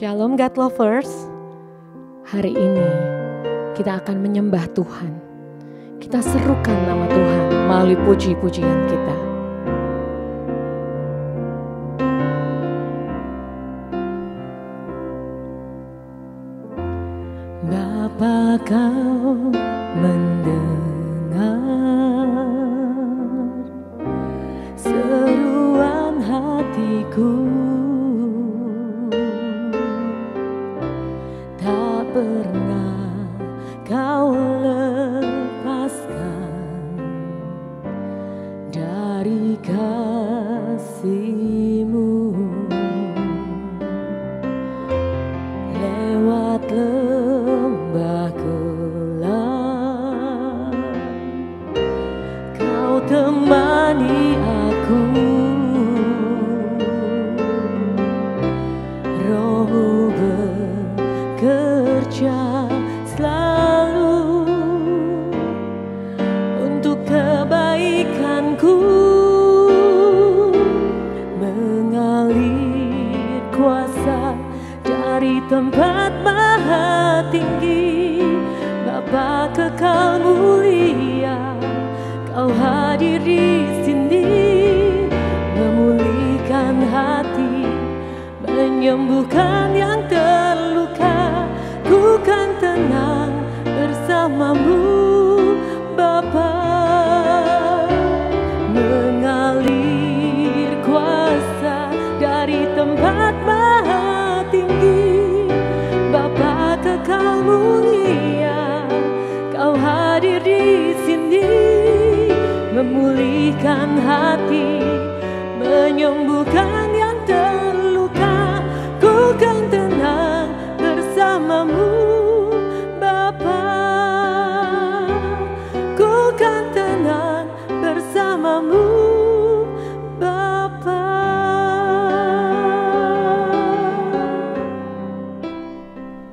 Shalom God Lovers, hari ini kita akan menyembah Tuhan. Kita serukan nama Tuhan melalui puji-pujian kita. Bapa, Kau mendengar seruan hatiku. Pernah Kau lepaskan dari kasih-Mu. Lewat lembah gelap Kau temani aku. Roh-Mu bekerja selalu untuk kebaikanku, mengalir kuasa dari tempat maha tinggi. Bapa kekal mulia, Kau hadir di sini, memulihkan hati, menyembuhkan yang terluka. Ku kan tenang bersama-Mu Bapa. Mengalir kuasa dari tempat maha tinggi. Bapa kekal mulia, Kau hadir di sini, memulihkan hati, menyembuhkan yang terluka. Ku kan tenang bersama-Mu Bapa. Ku kan tenang bersama-Mu Bapa.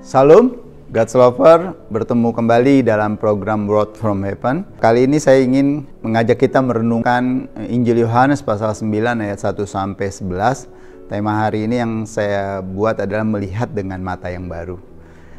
Salam God's Lover, bertemu kembali dalam program Word from Heaven. Kali ini saya ingin mengajak kita merenungkan Injil Yohanes pasal 9 ayat 1 sampai 11. Tema hari ini yang saya buat adalah melihat dengan mata yang baru.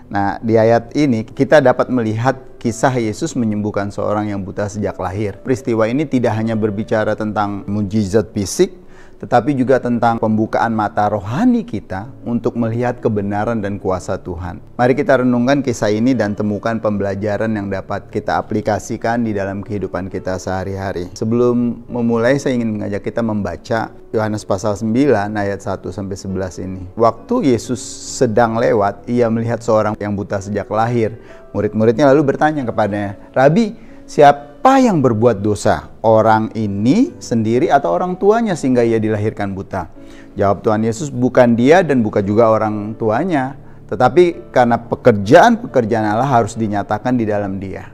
Nah, di ayat ini kita dapat melihat kisah Yesus menyembuhkan seorang yang buta sejak lahir. Peristiwa ini tidak hanya berbicara tentang mujizat fisik, tetapi juga tentang pembukaan mata rohani kita untuk melihat kebenaran dan kuasa Tuhan. Mari kita renungkan kisah ini dan temukan pembelajaran yang dapat kita aplikasikan di dalam kehidupan kita sehari-hari. Sebelum memulai, saya ingin mengajak kita membaca Yohanes pasal 9 ayat 1-11 ini. Waktu Yesus sedang lewat, ia melihat seorang yang buta sejak lahir. Murid-muridnya lalu bertanya kepadanya, "Rabi, siapa yang berbuat dosa? Orang ini sendiri atau orang tuanya sehingga ia dilahirkan buta?" Jawab Tuhan Yesus, "Bukan dia dan bukan juga orang tuanya, tetapi karena pekerjaan-pekerjaan Allah harus dinyatakan di dalam dia.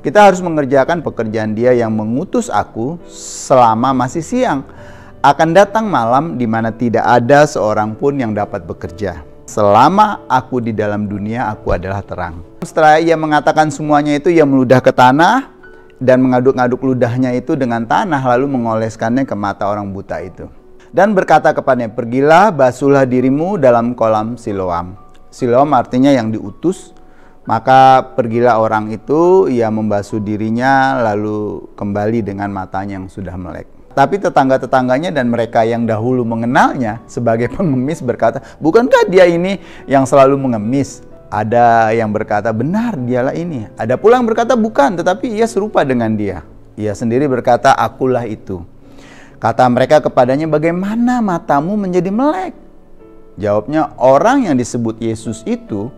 Kita harus mengerjakan pekerjaan dia yang mengutus aku selama masih siang. Akan datang malam di mana tidak ada seorang pun yang dapat bekerja. Selama aku di dalam dunia, aku adalah terang." Setelah ia mengatakan semuanya itu, ia meludah ke tanah dan mengaduk-aduk ludahnya itu dengan tanah, lalu mengoleskannya ke mata orang buta itu. Dan berkata kepadanya, "Pergilah, basuhlah dirimu dalam kolam Siloam." Siloam artinya yang diutus. Maka pergilah orang itu, ia membasuh dirinya, lalu kembali dengan matanya yang sudah melek. Tapi tetangga-tetangganya dan mereka yang dahulu mengenalnya sebagai pengemis berkata, "Bukankah dia ini yang selalu mengemis?" Ada yang berkata, "Benar, dialah ini." Ada pula yang berkata, "Bukan, tetapi ia serupa dengan dia." Ia sendiri berkata, "Akulah itu." Kata mereka kepadanya, "Bagaimana matamu menjadi melek?" Jawabnya, "Orang yang disebut Yesus itu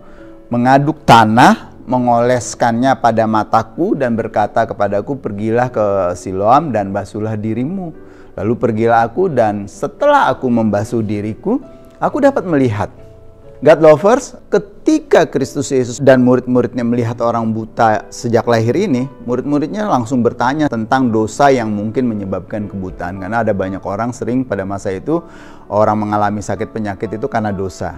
mengaduk tanah, mengoleskannya pada mataku dan berkata kepadaku, 'Pergilah ke Siloam dan basuhlah dirimu.' Lalu pergilah aku dan setelah aku membasuh diriku, aku dapat melihat." God lovers, ketika Kristus Yesus dan murid-muridnya melihat orang buta sejak lahir ini, murid-muridnya langsung bertanya tentang dosa yang mungkin menyebabkan kebutaan. Karena ada banyak orang sering pada masa itu, orang mengalami sakit penyakit itu karena dosa.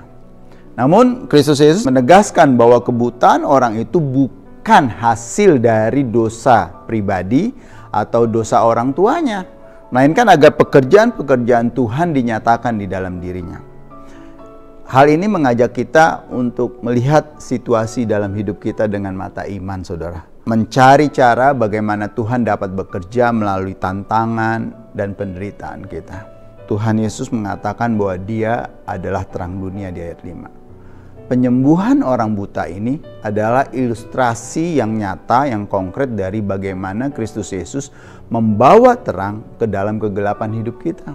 Namun Kristus Yesus menegaskan bahwa kebutaan orang itu bukan hasil dari dosa pribadi atau dosa orang tuanya, melainkan agar pekerjaan-pekerjaan Tuhan dinyatakan di dalam dirinya. Hal ini mengajak kita untuk melihat situasi dalam hidup kita dengan mata iman, saudara. Mencari cara bagaimana Tuhan dapat bekerja melalui tantangan dan penderitaan kita. Tuhan Yesus mengatakan bahwa Dia adalah terang dunia di ayat 5. Penyembuhan orang buta ini adalah ilustrasi yang nyata, yang konkret dari bagaimana Kristus Yesus membawa terang ke dalam kegelapan hidup kita.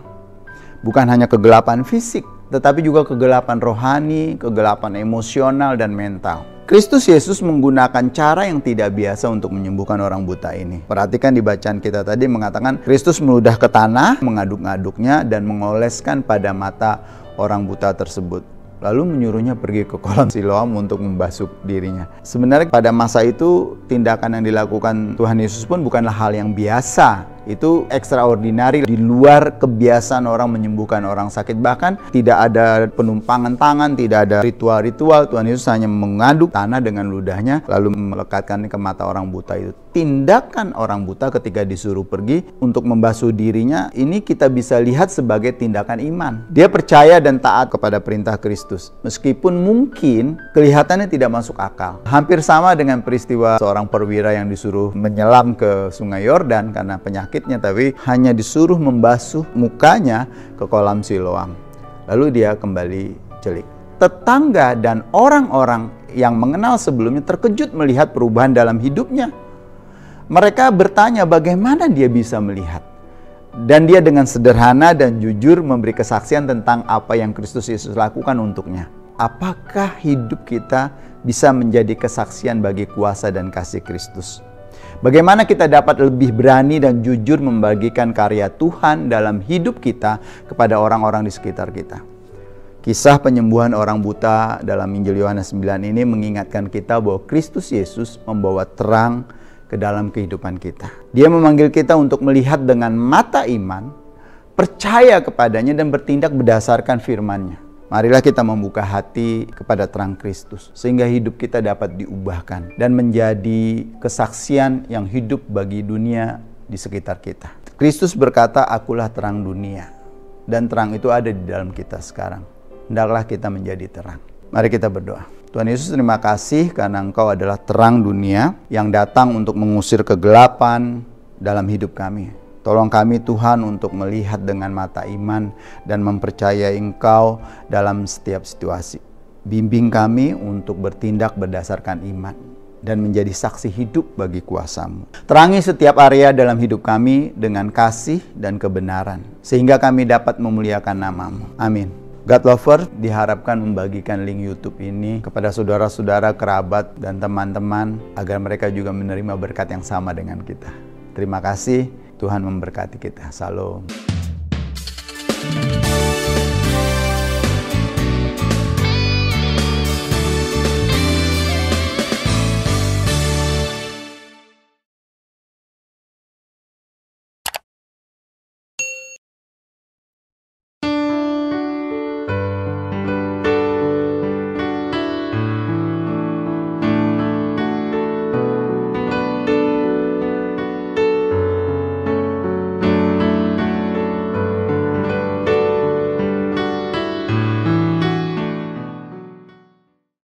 Bukan hanya kegelapan fisik, tetapi juga kegelapan rohani, kegelapan emosional dan mental. Kristus Yesus menggunakan cara yang tidak biasa untuk menyembuhkan orang buta ini. Perhatikan di bacaan kita tadi mengatakan Kristus meludah ke tanah, mengaduk-aduknya dan mengoleskan pada mata orang buta tersebut. Lalu menyuruhnya pergi ke kolam Siloam untuk membasuh dirinya. Sebenarnya pada masa itu tindakan yang dilakukan Tuhan Yesus pun bukanlah hal yang biasa. Itu extraordinary, di luar kebiasaan orang menyembuhkan orang sakit. Bahkan tidak ada penumpangan tangan, tidak ada ritual-ritual. Tuhan Yesus hanya mengaduk tanah dengan ludahnya lalu melekatkannya ke mata orang buta itu. Tindakan orang buta ketika disuruh pergi untuk membasuh dirinya, ini kita bisa lihat sebagai tindakan iman. Dia percaya dan taat kepada perintah Kristus, meskipun mungkin kelihatannya tidak masuk akal. Hampir sama dengan peristiwa seorang perwira yang disuruh menyelam ke Sungai Yordan karena penyakitnya, tapi hanya disuruh membasuh mukanya ke kolam Siloam. Lalu dia kembali celik. Tetangga dan orang-orang yang mengenal sebelumnya terkejut melihat perubahan dalam hidupnya. Mereka bertanya bagaimana dia bisa melihat. Dan dia dengan sederhana dan jujur memberi kesaksian tentang apa yang Kristus Yesus lakukan untuknya. Apakah hidup kita bisa menjadi kesaksian bagi kuasa dan kasih Kristus? Bagaimana kita dapat lebih berani dan jujur membagikan karya Tuhan dalam hidup kita kepada orang-orang di sekitar kita? Kisah penyembuhan orang buta dalam Injil Yohanes 9 ini mengingatkan kita bahwa Kristus Yesus membawa terang ke dalam kehidupan kita. Dia memanggil kita untuk melihat dengan mata iman, percaya kepadanya dan bertindak berdasarkan firman-Nya. Marilah kita membuka hati kepada terang Kristus, sehingga hidup kita dapat diubahkan dan menjadi kesaksian yang hidup bagi dunia di sekitar kita. Kristus berkata, "Akulah terang dunia." Dan terang itu ada di dalam kita sekarang. Hendaklah kita menjadi terang. Mari kita berdoa. Tuhan Yesus, terima kasih karena Engkau adalah terang dunia yang datang untuk mengusir kegelapan dalam hidup kami. Tolong kami Tuhan untuk melihat dengan mata iman dan mempercayai Engkau dalam setiap situasi. Bimbing kami untuk bertindak berdasarkan iman dan menjadi saksi hidup bagi kuasa-Mu. Terangi setiap area dalam hidup kami dengan kasih dan kebenaran, sehingga kami dapat memuliakan nama-Mu. Amin. God Lover diharapkan membagikan link YouTube ini kepada saudara-saudara, kerabat, dan teman-teman agar mereka juga menerima berkat yang sama dengan kita. Terima kasih, Tuhan memberkati kita. Shalom.